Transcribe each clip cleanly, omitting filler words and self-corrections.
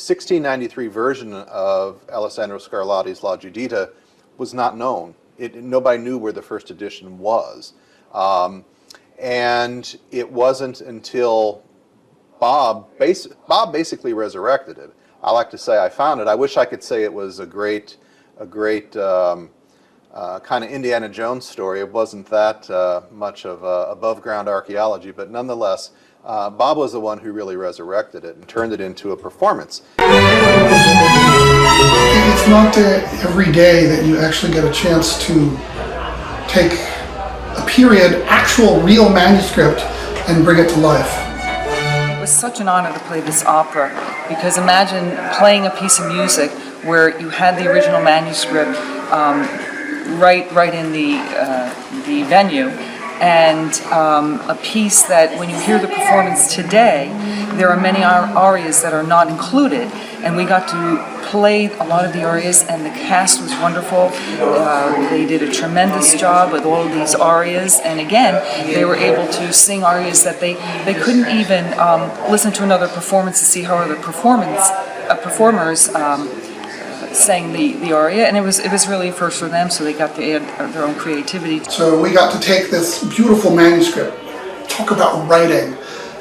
1693 version of Alessandro Scarlatti's La Giuditta was not known. Nobody knew where the first edition was. And it wasn't until Bob basically resurrected it. I like to say I found it. I wish I could say it was a great kind of Indiana Jones story. It wasn't that much of above ground archaeology, but nonetheless, Bob was the one who really resurrected it and turned it into a performance. It's not every day that you actually get a chance to take a period, actual, real manuscript and bring it to life. It was such an honor to play this opera, because imagine playing a piece of music where you had the original manuscript right in the venue, and a piece that when you hear the performance today, there are many arias that are not included, and we got to play a lot of the arias, and the cast was wonderful. They did a tremendous job with all of these arias, and again, they were able to sing arias that they couldn't even listen to another performance to see how other performers sang the aria, and it was really a first for them, so they got to add their own creativity. So we got to take this beautiful manuscript, talk about writing.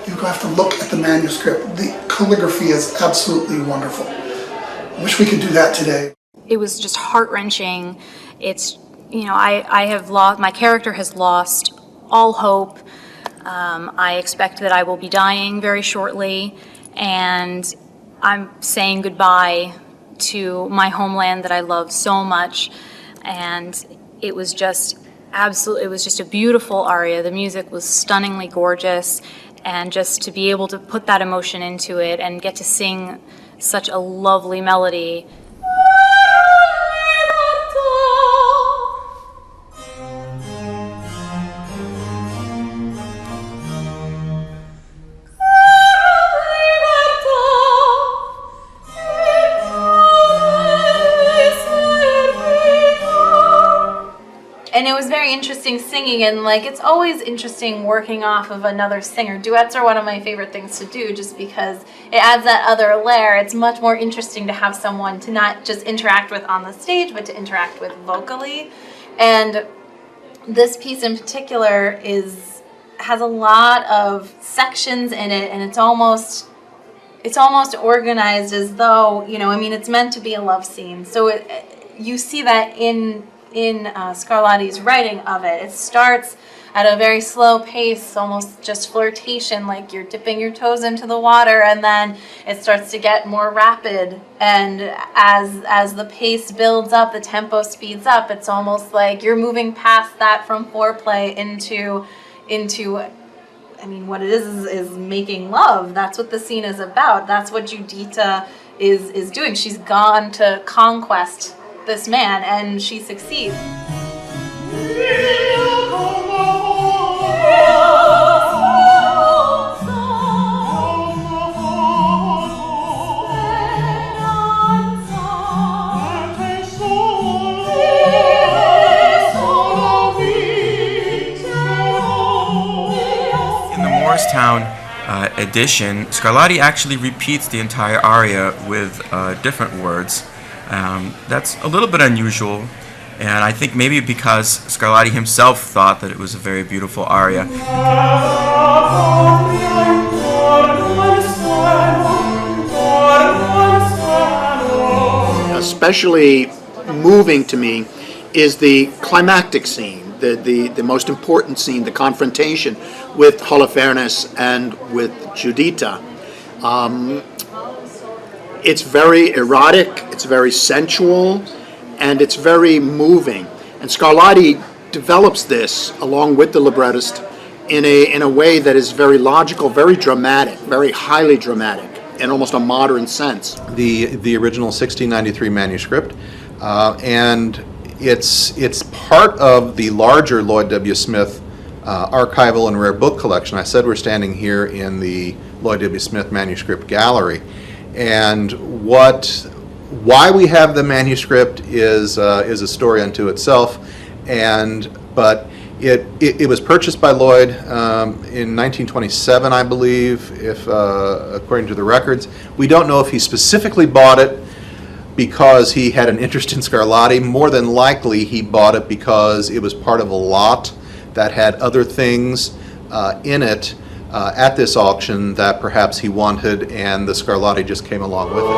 You have to look at the manuscript. The calligraphy is absolutely wonderful. I wish we could do that today. It was just heart-wrenching. It's, I have lost, my character has lost all hope. I expect that I will be dying very shortly, and I'm saying goodbye to my homeland that I love so much. And it was just it was just a beautiful aria. The music was stunningly gorgeous, and just to be able to put that emotion into it and get to sing such a lovely melody. And it was very interesting singing, and it's always interesting working off of another singer. Duets are one of my favorite things to do, just because it adds that other layer. It's much more interesting to have someone to not just interact with on the stage, but to interact with vocally. And this piece in particular has a lot of sections in it, and it's almost organized as though, it's meant to be a love scene. So you see that in Scarlatti's writing of it. It starts at a very slow pace, almost just flirtation, like you're dipping your toes into the water, and then it starts to get more rapid, and as the pace builds up, the tempo speeds up. It's almost like you're moving past that from foreplay into what it is making love. That's what the scene is about. That's what Giuditta is doing. She's gone to conquest this man, and she succeeds. In the Morristown edition, Scarlatti actually repeats the entire aria with different words. That's a little bit unusual, and I think maybe because Scarlatti himself thought that it was a very beautiful aria. Especially moving to me is the climactic scene, the most important scene, the confrontation with Holofernes and with Giuditta. It's very erotic, it's very sensual, and it's very moving. And Scarlatti develops this, along with the librettist, in a way that is very logical, very dramatic, very highly dramatic, in almost a modern sense. The original 1693 manuscript, and it's part of the larger Lloyd W. Smith archival and rare book collection. I said we're standing here in the Lloyd W. Smith Manuscript Gallery. And why we have the manuscript is a story unto itself, but It was purchased by Lloyd in 1927, I believe, if according to the records. We don't know if he specifically bought it because he had an interest in Scarlatti. More than likely, he bought it because it was part of a lot that had other things in it at this auction that perhaps he wanted, and the Scarlatti just came along with it.